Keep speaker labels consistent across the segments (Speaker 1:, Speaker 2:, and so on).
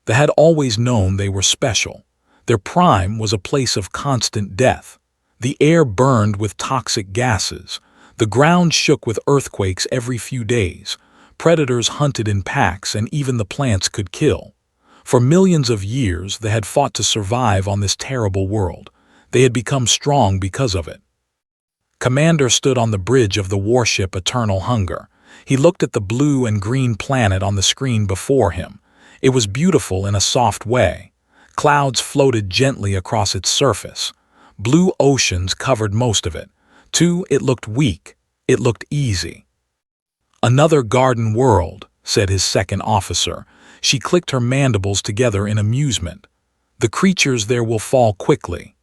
Speaker 1: They had always known they were special. Their prime was a place of constant death. The air burned with toxic gases. The ground shook with earthquakes every few days. Predators hunted in packs, and even the plants could kill. For millions of years, they had fought to survive on this terrible world. They had become strong because of it. Commander stood on the bridge of the warship Eternal Hunger. He looked at the blue and green planet on the screen before him. It was beautiful in a soft way. Clouds floated gently across its surface. Blue oceans covered most of it. Too, it looked weak. It looked easy. "Another garden world," said his second officer. She clicked her mandibles together in amusement. "The creatures there will fall quickly."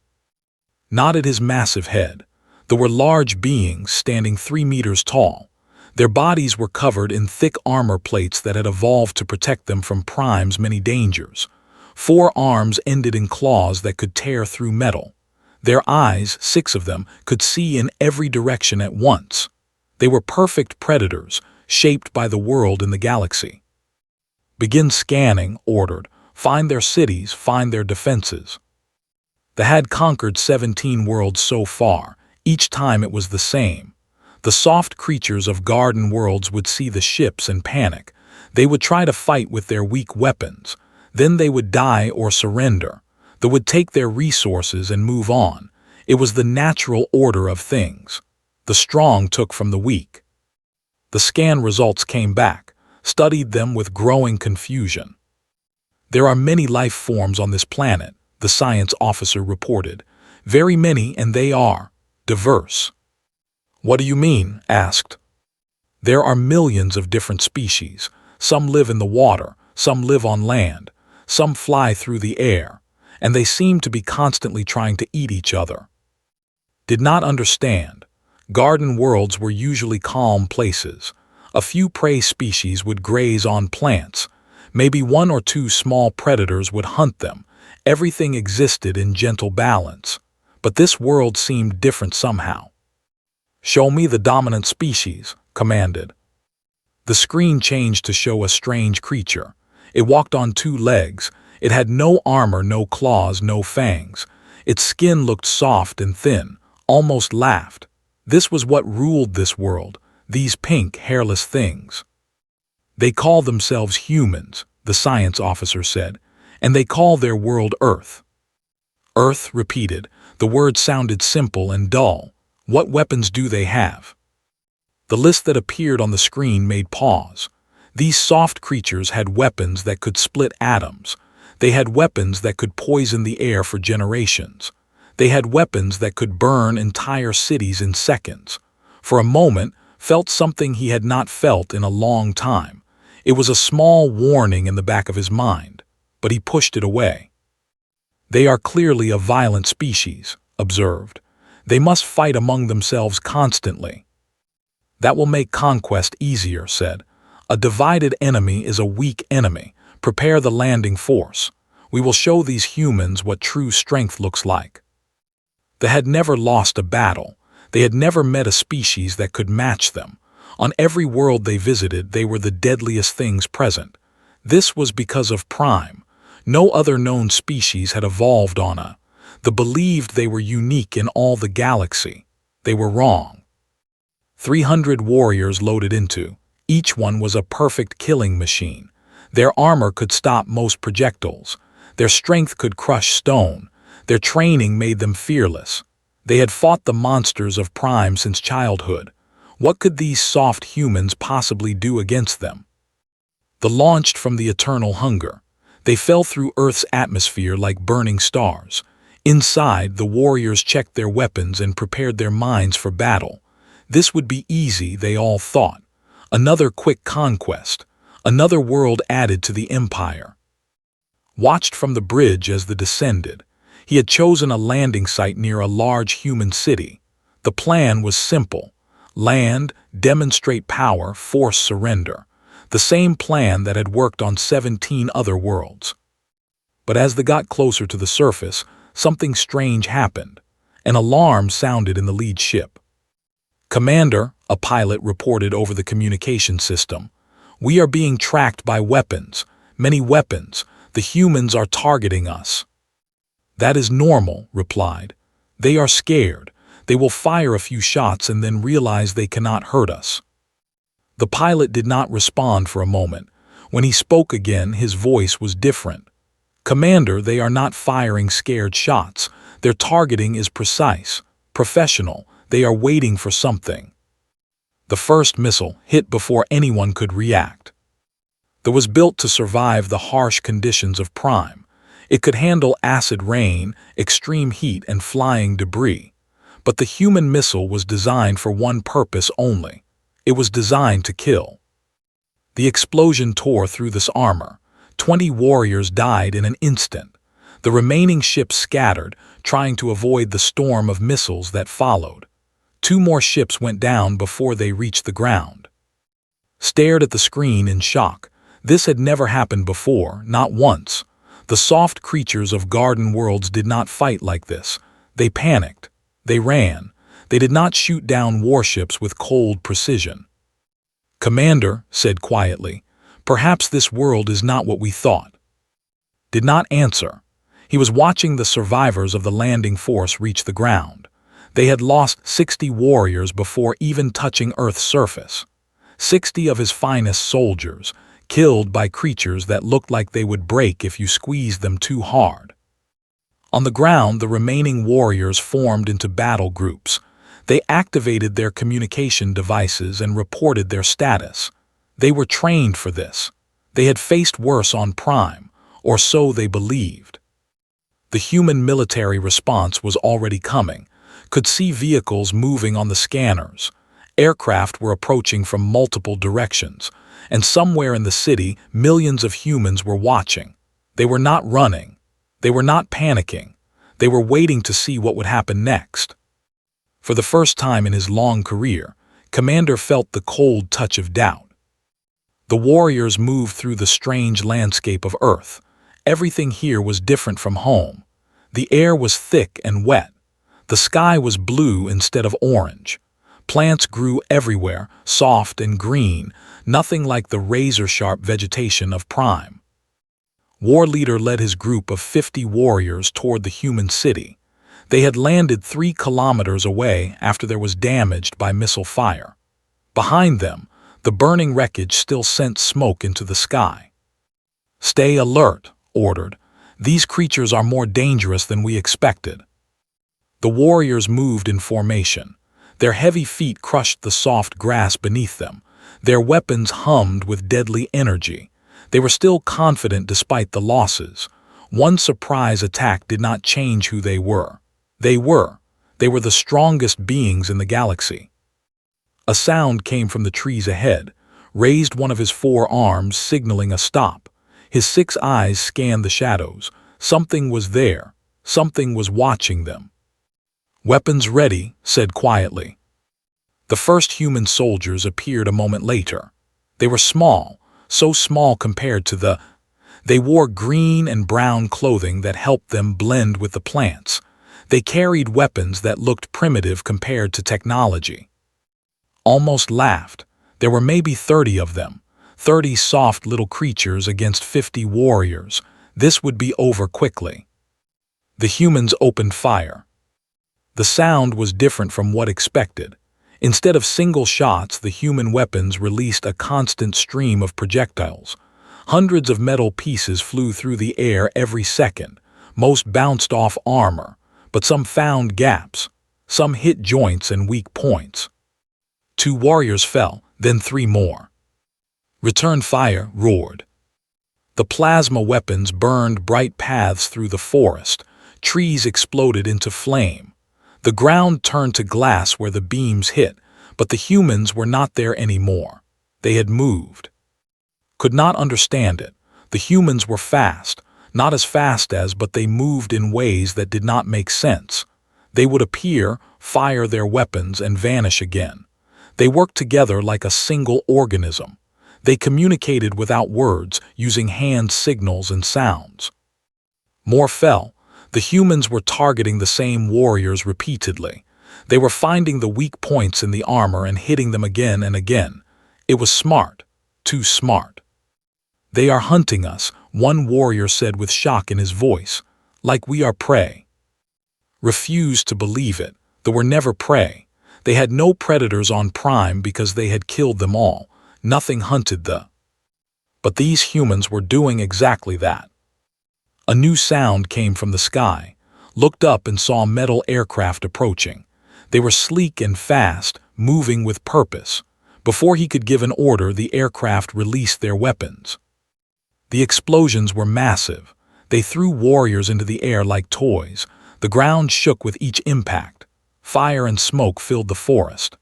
Speaker 1: Nodded his massive head. There were large beings standing 3 meters tall. Their bodies were covered in thick armor plates that had evolved to protect them from Prime's many dangers. 4 arms ended in claws that could tear through metal. Their eyes, 6 of them, could see in every direction at once. They were perfect predators, shaped by the world in the galaxy. "Begin scanning," ordered. "Find their cities, find their defenses." They had conquered 17 worlds so far. Each time it was the same. The soft creatures of garden worlds would see the ships and panic. They would try to fight with their weak weapons. Then they would die or surrender. They would take their resources and move on. It was the natural order of things. The strong took from the weak. The scan results came back, studied them with growing confusion. "There are many life forms on this planet," the science officer reported. "Very many, and they are diverse." "What do you mean?" asked. "There are millions of different species. Some live in the water, some live on land, some fly through the air, and they seem to be constantly trying to eat each other." Did not understand. Garden worlds were usually calm places. A few prey species would graze on plants. Maybe 1 or 2 small predators would hunt them. Everything existed in gentle balance. But this world seemed different somehow. "Show me the dominant species," commanded. The screen changed to show a strange creature. It walked on 2 legs. It had no armor, no claws, no fangs. Its skin looked soft and thin, almost laughed. This was what ruled this world, these pink, hairless things. "They call themselves humans," the science officer said, "and they call their world Earth." "Earth," repeated. The word sounded simple and dull. "What weapons do they have?" The list that appeared on the screen made pause. These soft creatures had weapons that could split atoms. They had weapons that could poison the air for generations. They had weapons that could burn entire cities in seconds. For a moment, felt something he had not felt in a long time. It was a small warning in the back of his mind, but he pushed it away. "They are clearly a violent species," observed. "They must fight among themselves constantly." "That will make conquest easier," said. "A divided enemy is a weak enemy. Prepare the landing force. We will show these humans what true strength looks like." They had never lost a battle. They had never met a species that could match them. On every world they visited, they were the deadliest things present. This was because of Prime. No other known species had evolved on a. They believed they were unique in all the galaxy. They were wrong. 300 warriors loaded into. Each one was a perfect killing machine. Their armor could stop most projectiles. Their strength could crush stone. Their training made them fearless. They had fought the monsters of Prime since childhood. What could these soft humans possibly do against them? They launched from the Eternal Hunger. They fell through Earth's atmosphere like burning stars. Inside, the warriors checked their weapons and prepared their minds for battle. This would be easy, they all thought. Another quick conquest. Another world added to the empire. Watched from the bridge as they descended. He had chosen a landing site near a large human city. The plan was simple. Land, demonstrate power, force surrender. The same plan that had worked on 17 other worlds. But as they got closer to the surface, something strange happened. An alarm sounded in the lead ship. "Commander," a pilot reported over the communication system. "We are being tracked by weapons. Many weapons. The humans are targeting us." "That is normal," replied. "They are scared. They will fire a few shots and then realize they cannot hurt us." The pilot did not respond for a moment. When he spoke again, his voice was different. "Commander, they are not firing scared shots. Their targeting is precise, professional. They are waiting for something." The first missile hit before anyone could react. It was built to survive the harsh conditions of Prime. It could handle acid rain, extreme heat, and flying debris. But the human missile was designed for one purpose only. It was designed to kill. The explosion tore through this armor. 20 warriors died in an instant. The remaining ships scattered, trying to avoid the storm of missiles that followed. 2 more ships went down before they reached the ground. Stared at the screen in shock. This had never happened before, not once. The soft creatures of Garden Worlds did not fight like this. They panicked. They ran. They did not shoot down warships with cold precision. "Commander," said quietly, "perhaps this world is not what we thought." Did not answer. He was watching the survivors of the landing force reach the ground. They had lost 60 warriors before even touching Earth's surface. 60 of his finest soldiers, killed by creatures that looked like they would break if you squeezed them too hard. On the ground, the remaining warriors formed into battle groups. They activated their communication devices and reported their status. They were trained for this. They had faced worse on Prime, or so they believed. The human military response was already coming. Could see vehicles moving on the scanners. Aircraft were approaching from multiple directions, and somewhere in the city, millions of humans were watching. They were not running. They were not panicking. They were waiting to see what would happen next. For the first time in his long career, Commander felt the cold touch of doubt. The warriors moved through the strange landscape of Earth. Everything here was different from home. The air was thick and wet. The sky was blue instead of orange. Plants grew everywhere, soft and green, nothing like the razor-sharp vegetation of Prime. War Leader led his group of 50 warriors toward the human city. They had landed 3 kilometers away after there was damaged by missile fire. Behind them, the burning wreckage still sent smoke into the sky. "Stay alert," ordered. "These creatures are more dangerous than we expected." The warriors moved in formation. Their heavy feet crushed the soft grass beneath them. Their weapons hummed with deadly energy. They were still confident despite the losses. One surprise attack did not change who they were. They were the strongest beings in the galaxy. A sound came from the trees ahead, raised one of his 4 arms, signaling a stop. His 6 eyes scanned the shadows. Something was there. Something was watching them. "Weapons ready," said quietly. The first human soldiers appeared a moment later. They were small, so small compared to the... They wore green and brown clothing that helped them blend with the plants. They carried weapons that looked primitive compared to technology. Almost laughed. There were maybe 30 of them. 30 soft little creatures against 50 warriors. This would be over quickly. The humans opened fire. The sound was different from what expected. Instead of single shots, the human weapons released a constant stream of projectiles. Hundreds of metal pieces flew through the air every second. Most bounced off armor, but some found gaps. Some hit joints and weak points. 2 warriors fell, then 3 more. "Return fire," roared. The plasma weapons burned bright paths through the forest. Trees exploded into flame. The ground turned to glass where the beams hit, but the humans were not there anymore. They had moved. Could not understand it. The humans were fast, not as fast as, but they moved in ways that did not make sense. They would appear, fire their weapons, and vanish again. They worked together like a single organism. They communicated without words, using hand signals and sounds. More fell. The humans were targeting the same warriors repeatedly. They were finding the weak points in the armor and hitting them again and again. It was smart. Too smart. "They are hunting us," one warrior said with shock in his voice. Like we are prey. Refused to believe it. They were never prey. They had no predators on Prime because they had killed them all. Nothing hunted the. But these humans were doing exactly that. A new sound came from the sky. Looked up and saw metal aircraft approaching. They were sleek and fast, moving with purpose. Before he could give an order, the aircraft released their weapons. The explosions were massive. They threw warriors into the air like toys. The ground shook with each impact. Fire and smoke filled the forest.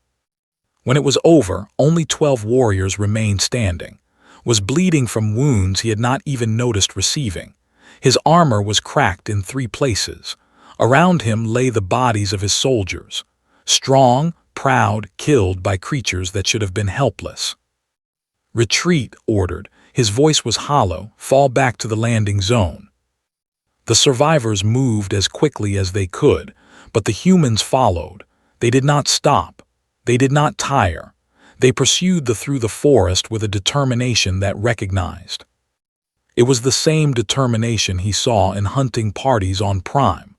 Speaker 1: When it was over, only 12 warriors remained standing. Was bleeding from wounds he had not even noticed receiving. His armor was cracked in 3 places. Around him lay the bodies of his soldiers. Strong, proud, killed by creatures that should have been helpless. Retreat, ordered. His voice was hollow. Fall back to the landing zone. The survivors moved as quickly as they could, but the humans followed. They did not stop. They did not tire. They pursued through the forest with a determination that recognized. It was the same determination he saw in hunting parties on Prime.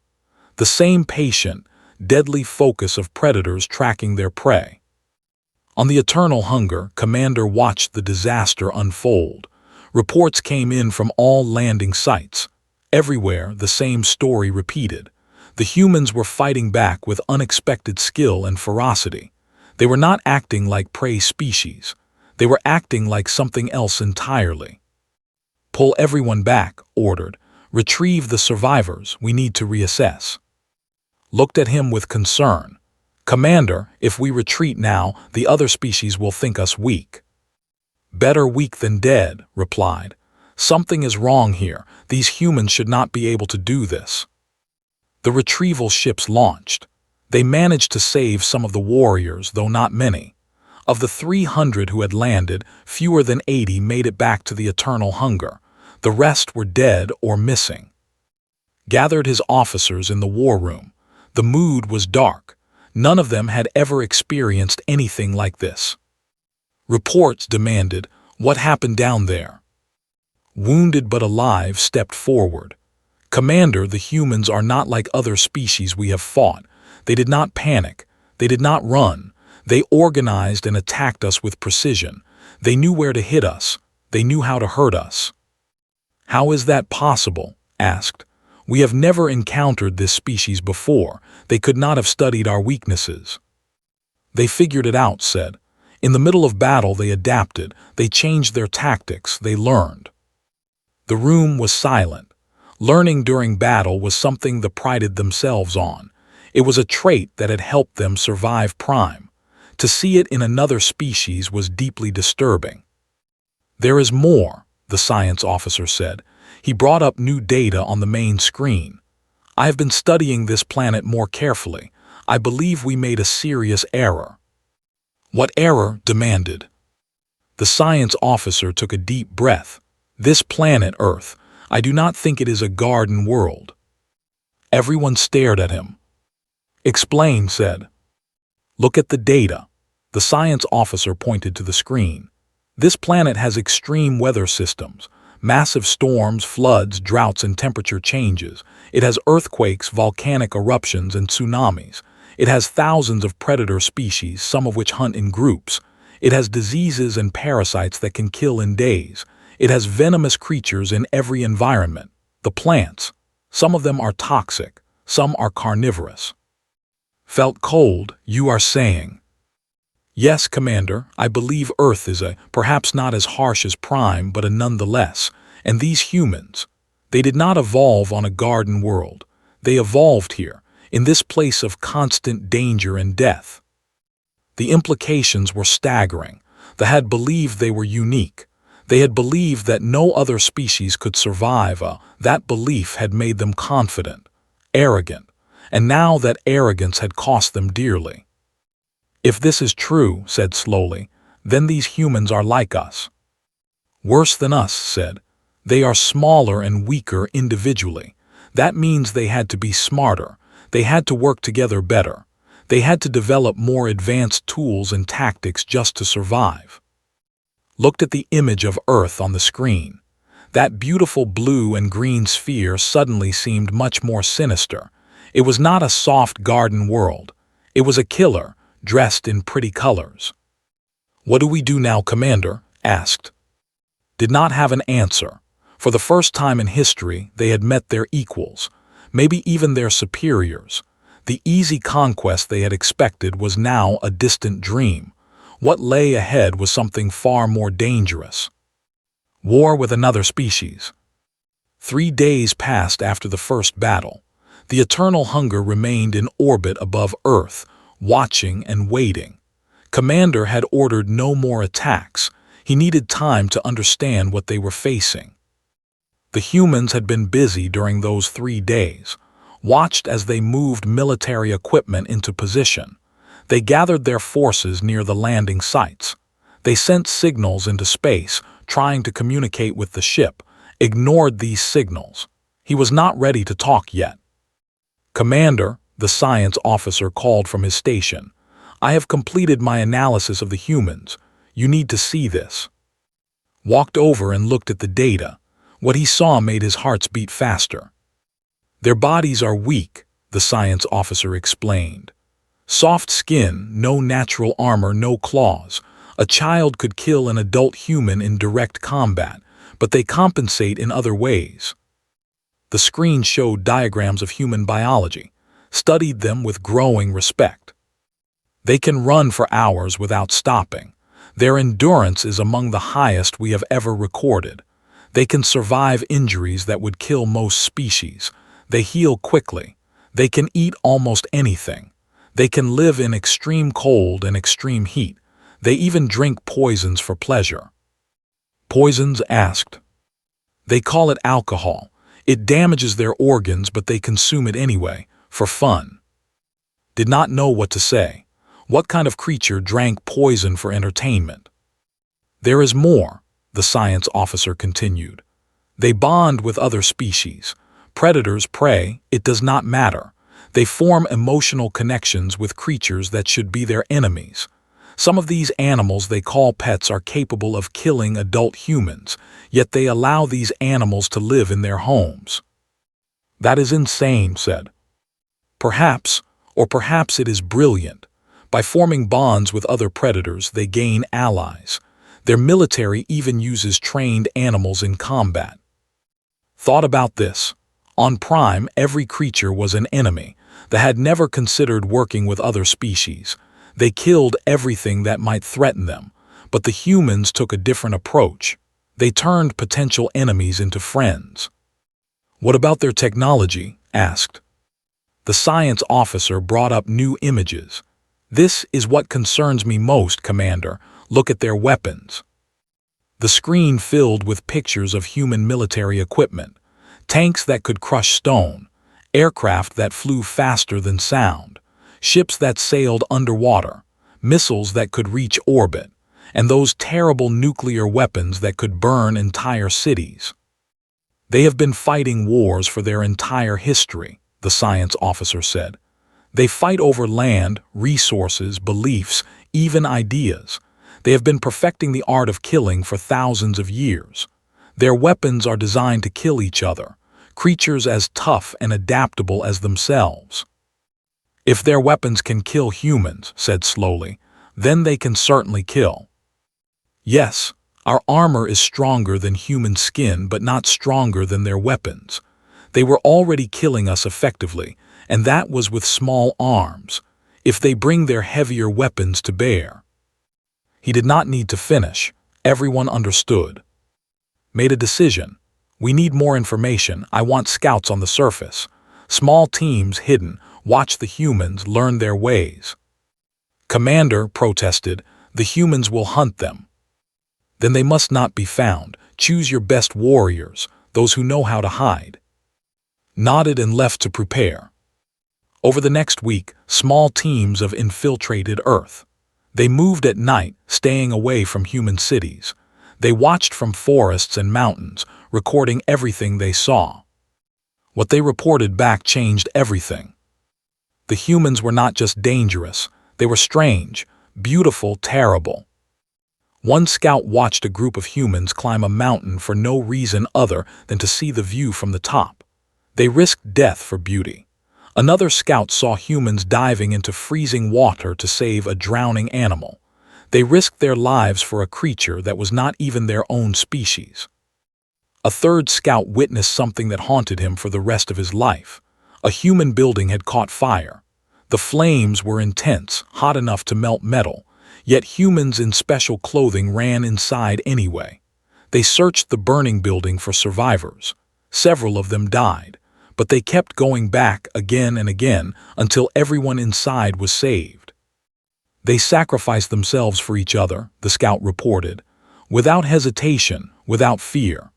Speaker 1: The same patient, deadly focus of predators tracking their prey. On the Eternal Hunger, Commander watched the disaster unfold. Reports came in from all landing sites. Everywhere, the same story repeated. The humans were fighting back with unexpected skill and ferocity. They were not acting like prey species. They were acting like something else entirely. Pull everyone back, ordered. Retrieve the survivors. We need to reassess. Looked at him with concern. Commander, if we retreat now, the other species will think us weak. Better weak than dead, replied. Something is wrong here. These humans should not be able to do this. The retrieval ships launched. They managed to save some of the warriors, though not many. Of the 300 who had landed, fewer than 80 made it back to the Eternal Hunger. The rest were dead or missing. Gathered his officers in the war room. The mood was dark. None of them had ever experienced anything like this. Reports demanded, what happened down there? Wounded but alive stepped forward. Commander, the humans are not like other species we have fought. They did not panic. They did not run. They organized and attacked us with precision. They knew where to hit us. They knew how to hurt us. How is that possible? Asked. We have never encountered this species before. They could not have studied our weaknesses. They figured it out, said. In the middle of battle, they adapted. They changed their tactics. They learned. The room was silent. Learning during battle was something they prided themselves on. It was a trait that had helped them survive Prime. To see it in another species was deeply disturbing. There is more, the science officer said. He brought up new data on the main screen. I have been studying this planet more carefully. I believe we made a serious error. What error? Demanded. The science officer took a deep breath. This planet, Earth, I do not think it is a garden world. Everyone stared at him. Explain, said. Look at the data. The science officer pointed to the screen. This planet has extreme weather systems. Massive storms, floods, droughts, and temperature changes. It has earthquakes, volcanic eruptions, and tsunamis. It has thousands of predator species, some of which hunt in groups. It has diseases and parasites that can kill in days. It has venomous creatures in every environment. The plants. Some of them are toxic. Some are carnivorous. Felt cold, you are saying? Yes, Commander, I believe Earth is perhaps not as harsh as Prime, but a nonetheless. And these humans, they did not evolve on a garden world. They evolved here, in this place of constant danger and death. The implications were staggering. They had believed they were unique. They had believed that no other species could survive. That belief had made them confident, arrogant, and now that arrogance had cost them dearly. If this is true, said slowly, then these humans are like us. Worse than us, said. They are smaller and weaker individually. That means they had to be smarter. They had to work together better. They had to develop more advanced tools and tactics just to survive. Looked at the image of Earth on the screen. That beautiful blue and green sphere suddenly seemed much more sinister. It was not a soft garden world. It was a killer, dressed in pretty colors. "What do we do now, Commander?" asked. Did not have an answer. For the first time in history, they had met their equals, maybe even their superiors. The easy conquest they had expected was now a distant dream. What lay ahead was something far more dangerous. War with another species. 3 days passed after the first battle. The eternal hunger remained in orbit above Earth, watching and waiting. Commander had ordered no more attacks. He needed time to understand what they were facing. The humans had been busy during those 3 days, watched as they moved military equipment into position. They gathered their forces near the landing sites. They sent signals into space, trying to communicate with the ship, ignored these signals. He was not ready to talk yet. "Commander," the science officer called from his station, "I have completed my analysis of the humans. You need to see this." Walked over and looked at the data. What he saw made his heart beat faster. "Their bodies are weak," the science officer explained. "Soft skin, no natural armor, no claws. A child could kill an adult human in direct combat, but they compensate in other ways." The screen showed diagrams of human biology, studied them with growing respect. They can run for hours without stopping. Their endurance is among the highest we have ever recorded. They can survive injuries that would kill most species. They heal quickly. They can eat almost anything. They can live in extreme cold and extreme heat. They even drink poisons for pleasure. "Poisons?" asked. "They call it alcohol. It damages their organs, but they consume it anyway, for fun." Did not know what to say. What kind of creature drank poison for entertainment? "There is more," the science officer continued. "They bond with other species. Predators, prey, it does not matter. They form emotional connections with creatures that should be their enemies. Some of these animals they call pets are capable of killing adult humans, yet they allow these animals to live in their homes." "That is insane," said. "Perhaps, or perhaps it is brilliant. By forming bonds with other predators, they gain allies. Their military even uses trained animals in combat." Thought about this. On Prime, every creature was an enemy. They had never considered working with other species. They killed everything that might threaten them, but the humans took a different approach. They turned potential enemies into friends. "What about their technology?" asked. The science officer brought up new images. "This is what concerns me most, Commander. Look at their weapons." The screen filled with pictures of human military equipment. Tanks that could crush stone, aircraft that flew faster than sound, ships that sailed underwater, missiles that could reach orbit, and those terrible nuclear weapons that could burn entire cities. "They have been fighting wars for their entire history," the science officer said. "They fight over land, resources, beliefs, even ideas. They have been perfecting the art of killing for thousands of years. Their weapons are designed to kill each other, creatures as tough and adaptable as themselves." "If their weapons can kill humans," said slowly, "then they can certainly kill." "Yes, our armor is stronger than human skin, but not stronger than their weapons. They were already killing us effectively, and that was with small arms. If they bring their heavier weapons to bear—" He did not need to finish. Everyone understood. "Made a decision. We need more information. I want scouts on the surface. Small teams hidden. Watch the humans, learn their ways." "Commander," protested, "the humans will hunt them." "Then they must not be found. Choose your best warriors, those who know how to hide." Nodded and left to prepare. Over the next week, small teams of infiltrated Earth. They moved at night, staying away from human cities. They watched from forests and mountains, recording everything they saw. What they reported back changed everything. The humans were not just dangerous, they were strange, beautiful, terrible. One scout watched a group of humans climb a mountain for no reason other than to see the view from the top. They risked death for beauty. Another scout saw humans diving into freezing water to save a drowning animal. They risked their lives for a creature that was not even their own species. A third scout witnessed something that haunted him for the rest of his life. A human building had caught fire. The flames were intense, hot enough to melt metal, yet humans in special clothing ran inside anyway. They searched the burning building for survivors. Several of them died, but they kept going back again and again until everyone inside was saved. They sacrificed themselves for each other, the scout reported, without hesitation, without fear.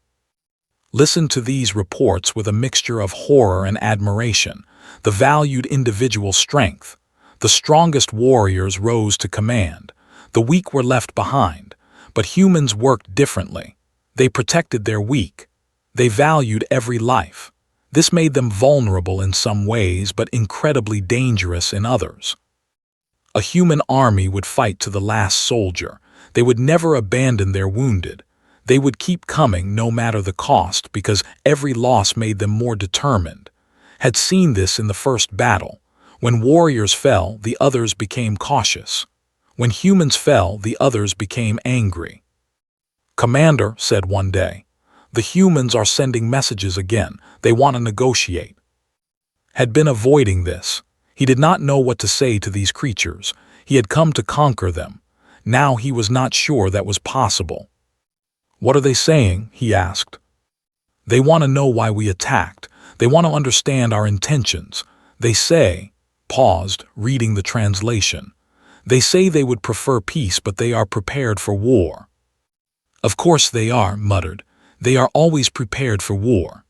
Speaker 1: Listen to these reports with a mixture of horror and admiration. The valued individual strength. The strongest warriors rose to command. The weak were left behind. But humans worked differently. They protected their weak. They valued every life. This made them vulnerable in some ways, but incredibly dangerous in others. A human army would fight to the last soldier. They would never abandon their wounded. They would keep coming no matter the cost because every loss made them more determined. Had seen this in the first battle. When warriors fell, the others became cautious. When humans fell, the others became angry. "Commander," said one day, "the humans are sending messages again. They want to negotiate." Had been avoiding this. He did not know what to say to these creatures. He had come to conquer them. Now he was not sure that was possible. "What are they saying?" he asked. "They want to know why we attacked. They want to understand our intentions. They say," paused, reading the translation, "they say they would prefer peace, but they are prepared for war." "Of course they are," muttered. "They are always prepared for war."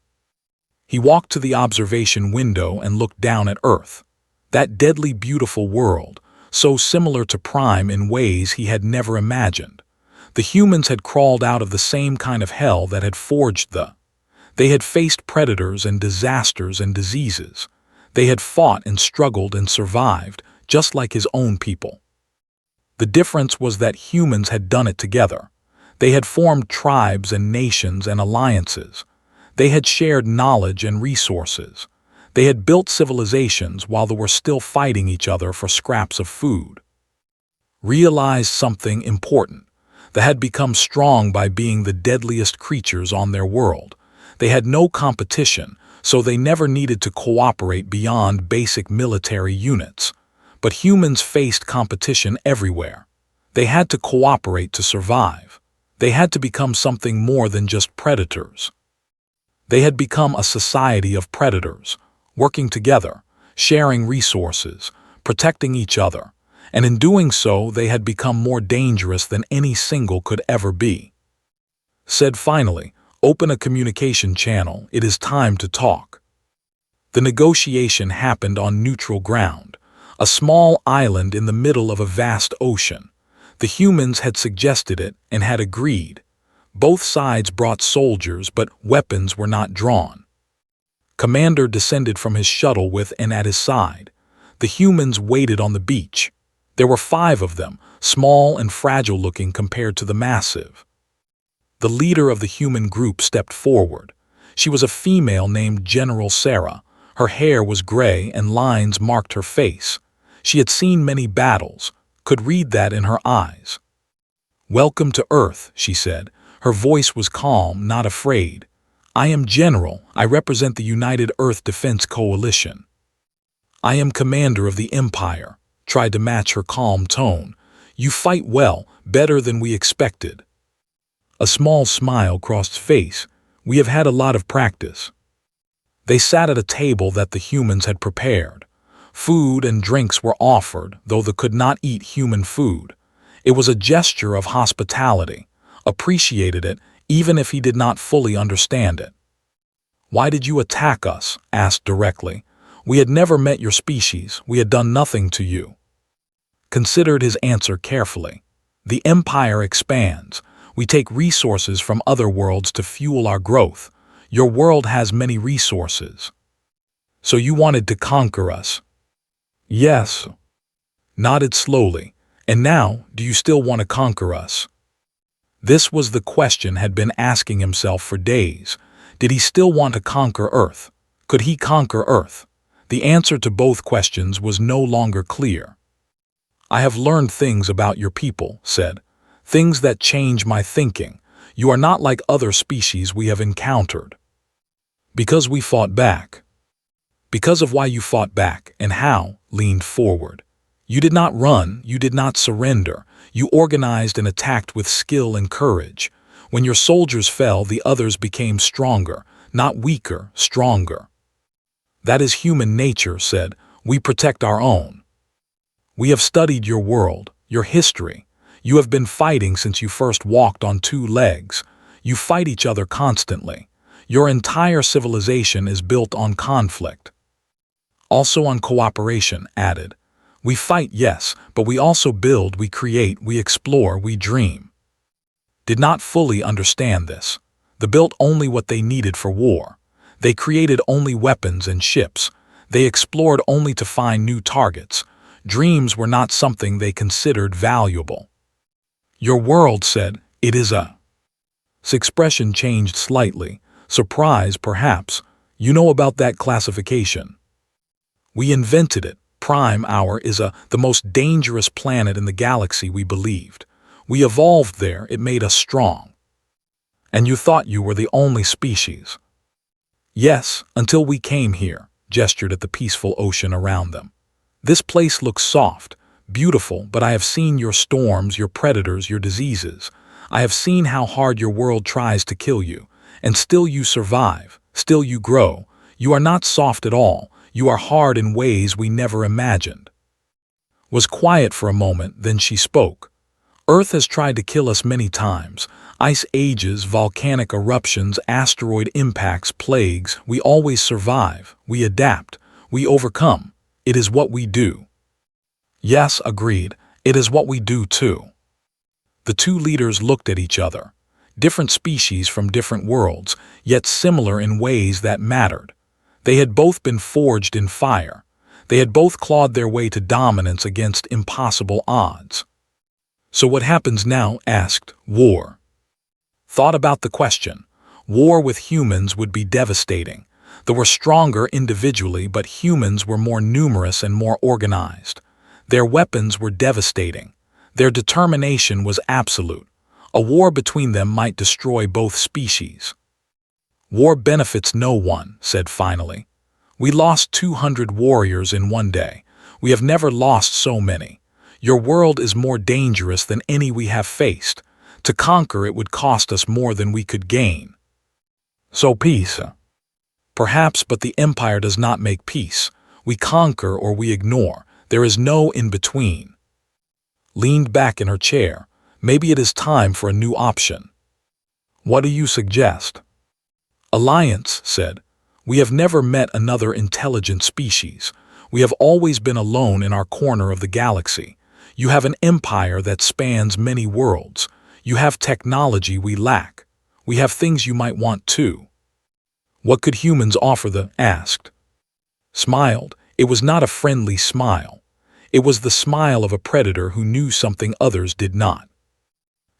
Speaker 1: He walked to the observation window and looked down at Earth. That deadly beautiful world, so similar to Prime in ways he had never imagined. The humans had crawled out of the same kind of hell that had forged They had faced predators and disasters and diseases. They had fought and struggled and survived, just like his own people. The difference was that humans had done it together. They had formed tribes and nations and alliances. They had shared knowledge and resources. They had built civilizations while they were still fighting each other for scraps of food. Realized something important. They had become strong by being the deadliest creatures on their world. They had no competition, so they never needed to cooperate beyond basic military units. But humans faced competition everywhere. They had to cooperate to survive. They had to become something more than just predators. They had become a society of predators, working together, sharing resources, protecting each other. And in doing so, they had become more dangerous than any single could ever be. Said finally, "Open a communication channel, it is time to talk." The negotiation happened on neutral ground, a small island in the middle of a vast ocean. The humans had suggested it and had agreed. Both sides brought soldiers, but weapons were not drawn. Commander descended from his shuttle with and at his side. The humans waited on the beach. There were 5 of them, small and fragile-looking compared to the massive. The leader of the human group stepped forward. She was a female named General Sarah. Her hair was gray and lines marked her face. She had seen many battles, could read that in her eyes. "Welcome to Earth," she said. Her voice was calm, not afraid. "I am General. I represent the United Earth Defense Coalition. I am commander of the Empire," tried to match her calm tone. "You fight well, better than we expected." A small smile crossed his face. "We have had a lot of practice." They sat at a table that the humans had prepared. Food and drinks were offered, though they could not eat human food. It was a gesture of hospitality. Appreciated it, even if he did not fully understand it. "Why did you attack us?" asked directly. "We had never met your species. We had done nothing to you." Considered his answer carefully. "The Empire expands. We take resources from other worlds to fuel our growth. Your world has many resources. So you wanted to conquer us?" "Yes." Nodded slowly. "And now, do you still want to conquer us?" This was the question had been asking himself for days. Did he still want to conquer Earth? Could he conquer Earth? The answer to both questions was no longer clear. "I have learned things about your people," said. "Things that change my thinking. You are not like other species we have encountered." "Because we fought back." "Because of why you fought back and how," leaned forward. "You did not run, you did not surrender. You organized and attacked with skill and courage. When your soldiers fell, the others became stronger, not weaker, stronger." "That is human nature," said. "We protect our own." "We have studied your world, your history. You have been fighting since you first walked on two legs. You fight each other constantly. Your entire civilization is built on conflict. Also on cooperation," added. "We fight, yes, but we also build, we create, we explore, we dream." Did not fully understand this. They built only what they needed for war. They created only weapons and ships. They explored only to find new targets. Dreams were not something they considered valuable. "Your world," said, "it is a..." His expression changed slightly. Surprise, perhaps. "You know about that classification." "We invented it. Prime Hour is the most dangerous planet in the galaxy, we believed. We evolved there, it made us strong." "And you thought you were the only species." "Yes, until we came here," gestured at the peaceful ocean around them. "This place looks soft, beautiful, but I have seen your storms, your predators, your diseases. I have seen how hard your world tries to kill you, and still you survive, still you grow. You are not soft at all, you are hard in ways we never imagined." Was quiet for a moment, then she spoke. "Earth has tried to kill us many times. Ice ages, volcanic eruptions, asteroid impacts, plagues. We always survive, we adapt, we overcome. It is what we do." "Yes," agreed, "it is what we do too." The two leaders looked at each other. Different species from different worlds, yet similar in ways that mattered. They had both been forged in fire. They had both clawed their way to dominance against impossible odds. "So what happens now?" asked. "War." Thought about the question. War with humans would be devastating. They were stronger individually, but humans were more numerous and more organized. Their weapons were devastating. Their determination was absolute. A war between them might destroy both species. "War benefits no one," said finally. "We lost 200 warriors in one day. We have never lost so many. Your world is more dangerous than any we have faced. To conquer it would cost us more than we could gain." "So peace?" "Perhaps, but the Empire does not make peace. We conquer or we ignore. There is no in-between." Leaned back in her chair. "Maybe it is time for a new option." "What do you suggest?" "Alliance," said. "We have never met another intelligent species. We have always been alone in our corner of the galaxy. You have an empire that spans many worlds. You have technology we lack. We have things you might want too." "What could humans offer?" they asked. Smiled. It was not a friendly smile. It was the smile of a predator who knew something others did not.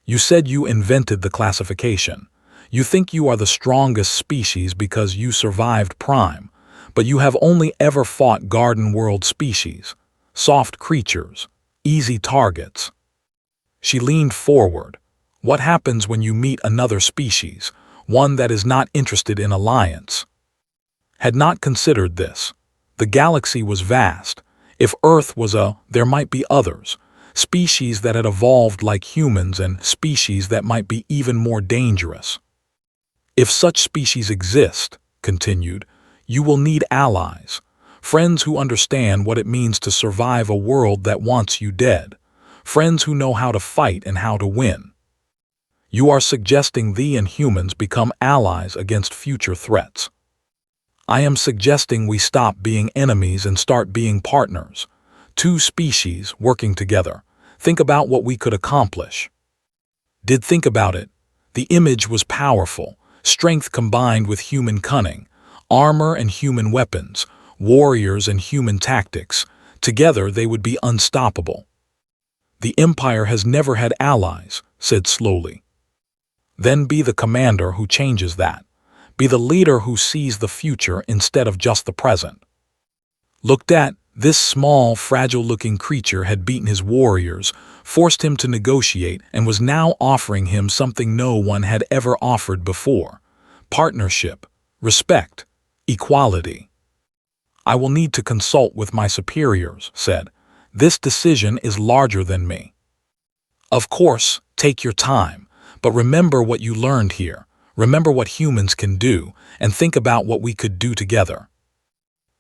Speaker 1: "You said you invented the classification. You think you are the strongest species because you survived Prime, but you have only ever fought Garden World species, soft creatures, easy targets." She leaned forward. "What happens when you meet another species, one that is not interested in alliance?" Had not considered this. The galaxy was vast. If Earth was there might be others, species that had evolved like humans and species that might be even more dangerous. "If such species exist," continued, "you will need allies, friends who understand what it means to survive a world that wants you dead, friends who know how to fight and how to win." "You are suggesting thee and humans become allies against future threats." "I am suggesting we stop being enemies and start being partners. Two species working together. Think about what we could accomplish." Did think about it. The image was powerful. Strength combined with human cunning. Armor and human weapons. Warriors and human tactics. Together they would be unstoppable. "The Empire has never had allies," said slowly. Then be the commander who changes that. Be the leader who sees the future instead of just the present. Looked at, this small, fragile-looking creature had beaten his warriors, forced him to negotiate, and was now offering him something no one had ever offered before: partnership, respect, equality. I will need to consult with my superiors, said. This decision is larger than me. Of course, take your time, but remember what you learned here. Remember what humans can do, and think about what we could do together.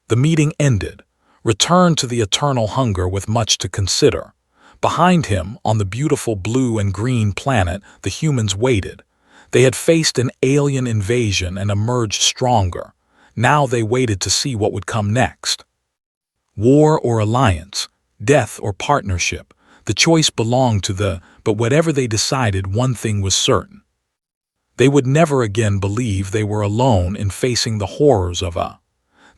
Speaker 1: The meeting ended. Returned to the eternal hunger with much to consider. Behind him, on the beautiful blue and green planet, the humans waited. They had faced an alien invasion and emerged stronger. Now they waited to see what would come next. War or alliance, death or partnership, the choice belonged to but whatever they decided, one thing was certain. They would never again believe they were alone in facing the horrors of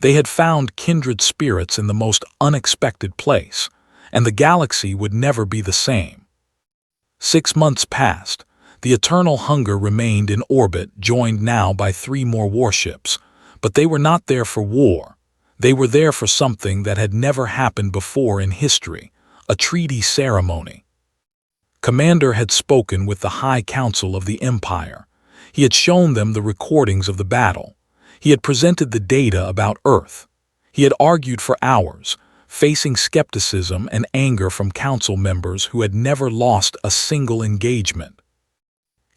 Speaker 1: They had found kindred spirits in the most unexpected place, and the galaxy would never be the same. 6 months passed. The eternal hunger remained in orbit, joined now by 3 more warships, but they were not there for war. They were there for something that had never happened before in history: a treaty ceremony. Commander had spoken with the High Council of the Empire. He had shown them the recordings of the battle. He had presented the data about Earth. He had argued for hours, facing skepticism and anger from council members who had never lost a single engagement.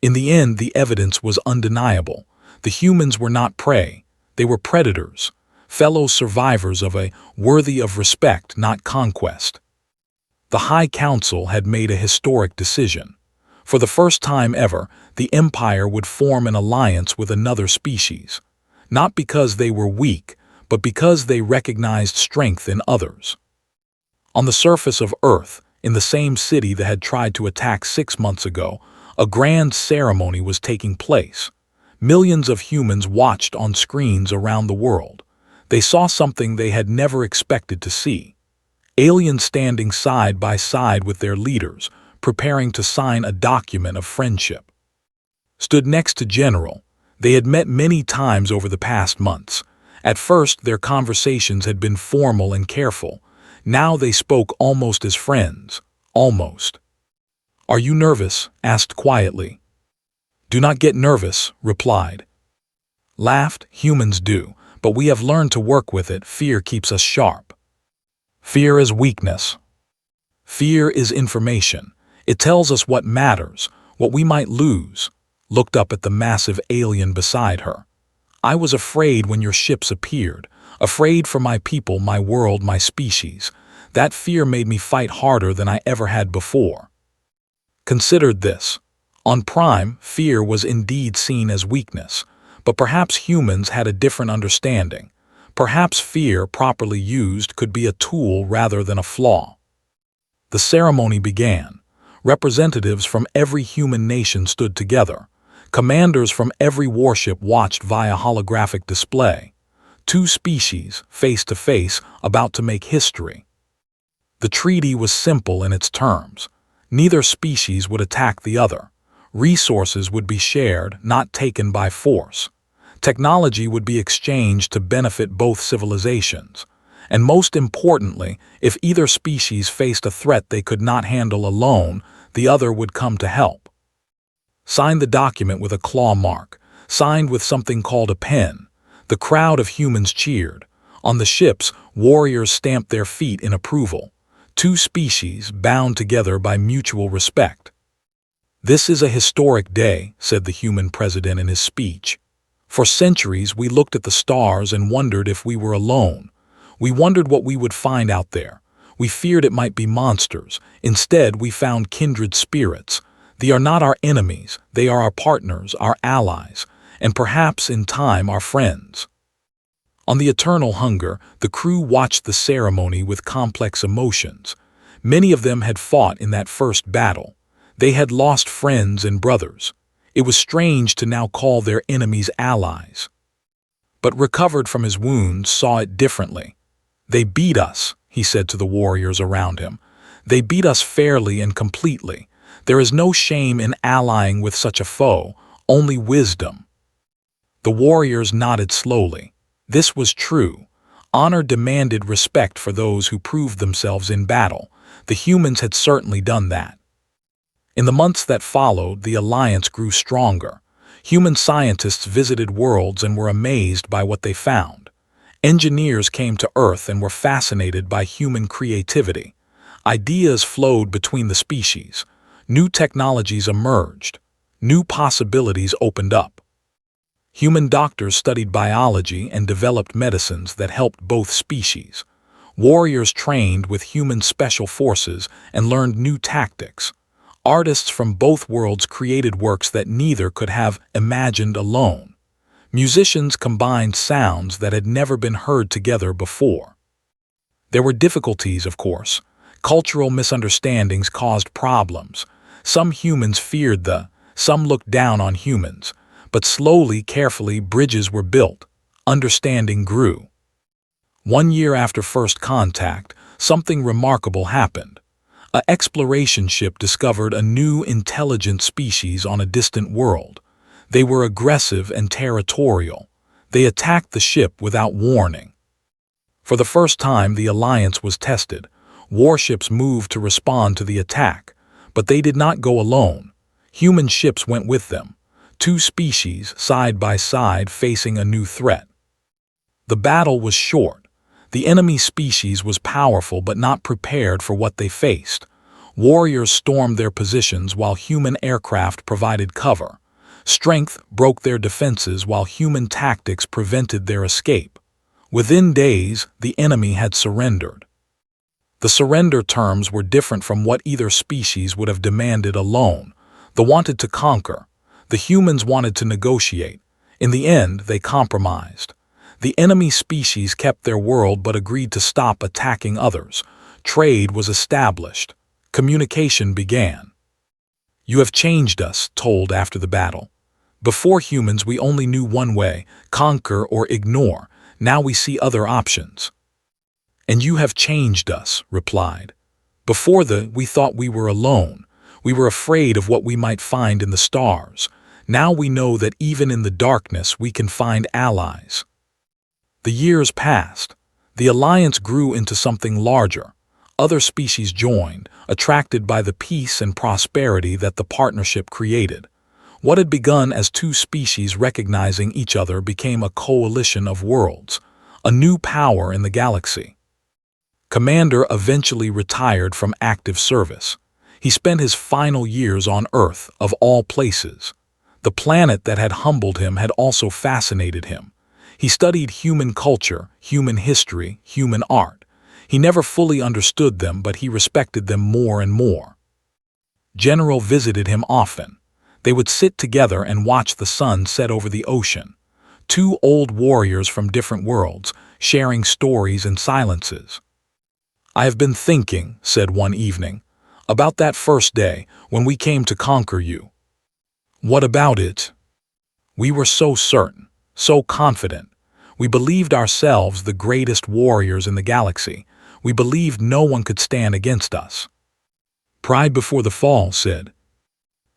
Speaker 1: In the end, the evidence was undeniable. The humans were not prey. They were predators, fellow survivors of a worthy of respect, not conquest. The High Council had made a historic decision. For the first time ever, the Empire would form an alliance with another species. Not because they were weak, but because they recognized strength in others. On the surface of Earth, in the same city that had tried to attack 6 months ago, a grand ceremony was taking place. Millions of humans watched on screens around the world. They saw something they had never expected to see. Aliens standing side by side with their leaders, preparing to sign a document of friendship. Stood next to General. They had met many times over the past months. At first, their conversations had been formal and careful. Now they spoke almost as friends. Almost. "Are you nervous?" asked quietly. "Do not get nervous," replied. Laughed. "Humans do, but we have learned to work with it. Fear keeps us sharp. Fear is weakness. Fear is information. It tells us what matters, what we might lose." Looked up at the massive alien beside her. "I was afraid when your ships appeared, afraid for my people, my world, my species. That fear made me fight harder than I ever had before." Considered this. On Prime, fear was indeed seen as weakness, but perhaps humans had a different understanding. Perhaps fear, properly used, could be a tool rather than a flaw. The ceremony began. Representatives from every human nation stood together. Commanders from every warship watched via holographic display. 2 species, face to face, about to make history. The treaty was simple in its terms. Neither species would attack the other. Resources would be shared, not taken by force. Technology would be exchanged to benefit both civilizations. And most importantly, if either species faced a threat they could not handle alone, the other would come to help. Signed the document with a claw mark, signed with something called a pen. The crowd of humans cheered. On the ships, warriors stamped their feet in approval. 2 species bound together by mutual respect. "This is a historic day," said the human president in his speech. "For centuries we looked at the stars and wondered if we were alone. We wondered what we would find out there. We feared it might be monsters. Instead, we found kindred spirits. They are not our enemies, they are our partners, our allies, and perhaps in time our friends." On the eternal hunger, the crew watched the ceremony with complex emotions. Many of them had fought in that first battle. They had lost friends and brothers. It was strange to now call their enemies allies. But recovered from his wounds, saw it differently. "They beat us," he said to the warriors around him. "They beat us fairly and completely. There is no shame in allying with such a foe, only wisdom. The warriors nodded slowly. This was true. Honor demanded respect for those who proved themselves in battle. The humans had certainly done that. In the months that followed, the alliance grew stronger. Human scientists visited worlds and were amazed by what they found. Engineers came to Earth and were fascinated by human creativity. Ideas flowed between the species. New technologies emerged. New possibilities opened up. Human doctors studied biology and developed medicines that helped both species. Warriors trained with human special forces and learned new tactics. Artists from both worlds created works that neither could have imagined alone. Musicians combined sounds that had never been heard together before. There were difficulties, of course. Cultural misunderstandings caused problems. Some humans feared some looked down on humans. But slowly, carefully, bridges were built. Understanding grew. 1 year after first contact, something remarkable happened. An exploration ship discovered a new intelligent species on a distant world. They were aggressive and territorial. They attacked the ship without warning. For the first time, the alliance was tested. Warships moved to respond to the attack, but they did not go alone. Human ships went with them. 2 species, side by side, facing a new threat. The battle was short. The enemy species was powerful but not prepared for what they faced. Warriors stormed their positions while human aircraft provided cover. Strength broke their defenses while human tactics prevented their escape. Within days, the enemy had surrendered. The surrender terms were different from what either species would have demanded alone. They wanted to conquer. The humans wanted to negotiate. In the end, they compromised. The enemy species kept their world but agreed to stop attacking others. Trade was established. Communication began. "You have changed us," told after the battle. "Before humans, we only knew one way, conquer or ignore. Now we see other options." "And you have changed us," replied. "Before we thought we were alone. We were afraid of what we might find in the stars. Now we know that even in the darkness we can find allies." The years passed. The alliance grew into something larger. Other species joined, attracted by the peace and prosperity that the partnership created. What had begun as 2 species recognizing each other became a coalition of worlds, a new power in the galaxy. Commander eventually retired from active service. He spent his final years on Earth, of all places. The planet that had humbled him had also fascinated him. He studied human culture, human history, human art. He never fully understood them, but he respected them more and more. General visited him often. They would sit together and watch the sun set over the ocean. 2 old warriors from different worlds, sharing stories and silences. "I have been thinking," said one evening, "about that first day when we came to conquer you." "What about it?" "We were so certain, so confident. We believed ourselves the greatest warriors in the galaxy. We believed no one could stand against us." "Pride before the fall," said.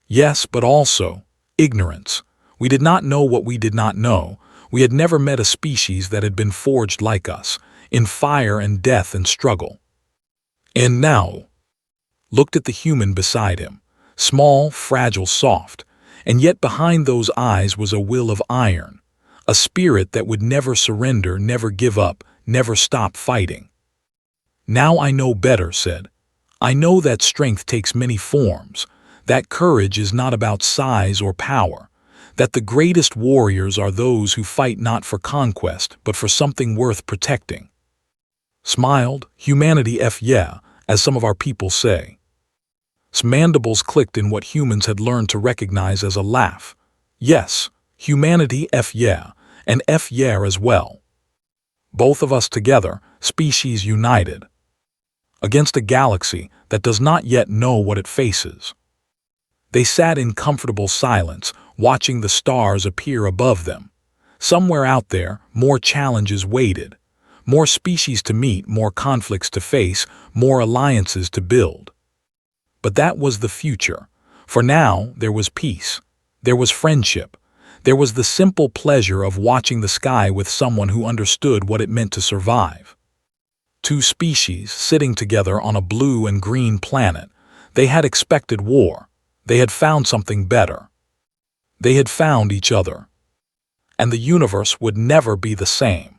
Speaker 1: "Yes, but also ignorance. We did not know what we did not know. We had never met a species that had been forged like us, in fire and death and struggle." "And now?" Looked at the human beside him, small, fragile, soft, and yet behind those eyes was a will of iron, a spirit that would never surrender, never give up, never stop fighting. "Now I know better," said. "I know that strength takes many forms, that courage is not about size or power, that the greatest warriors are those who fight not for conquest, but for something worth protecting." Smiled, "Humanity yeah, as some of our people say." Mandibles clicked in what humans had learned to recognize as a laugh. "Yes, humanity yeah, and yeah as well. Both of us together, species united. Against a galaxy that does not yet know what it faces." They sat in comfortable silence, watching the stars appear above them. Somewhere out there, more challenges waited. More species to meet, more conflicts to face, more alliances to build. But that was the future. For now, there was peace. There was friendship. There was the simple pleasure of watching the sky with someone who understood what it meant to survive. Two species sitting together on a blue and green planet. They had expected war. They had found something better. They had found each other. And the universe would never be the same.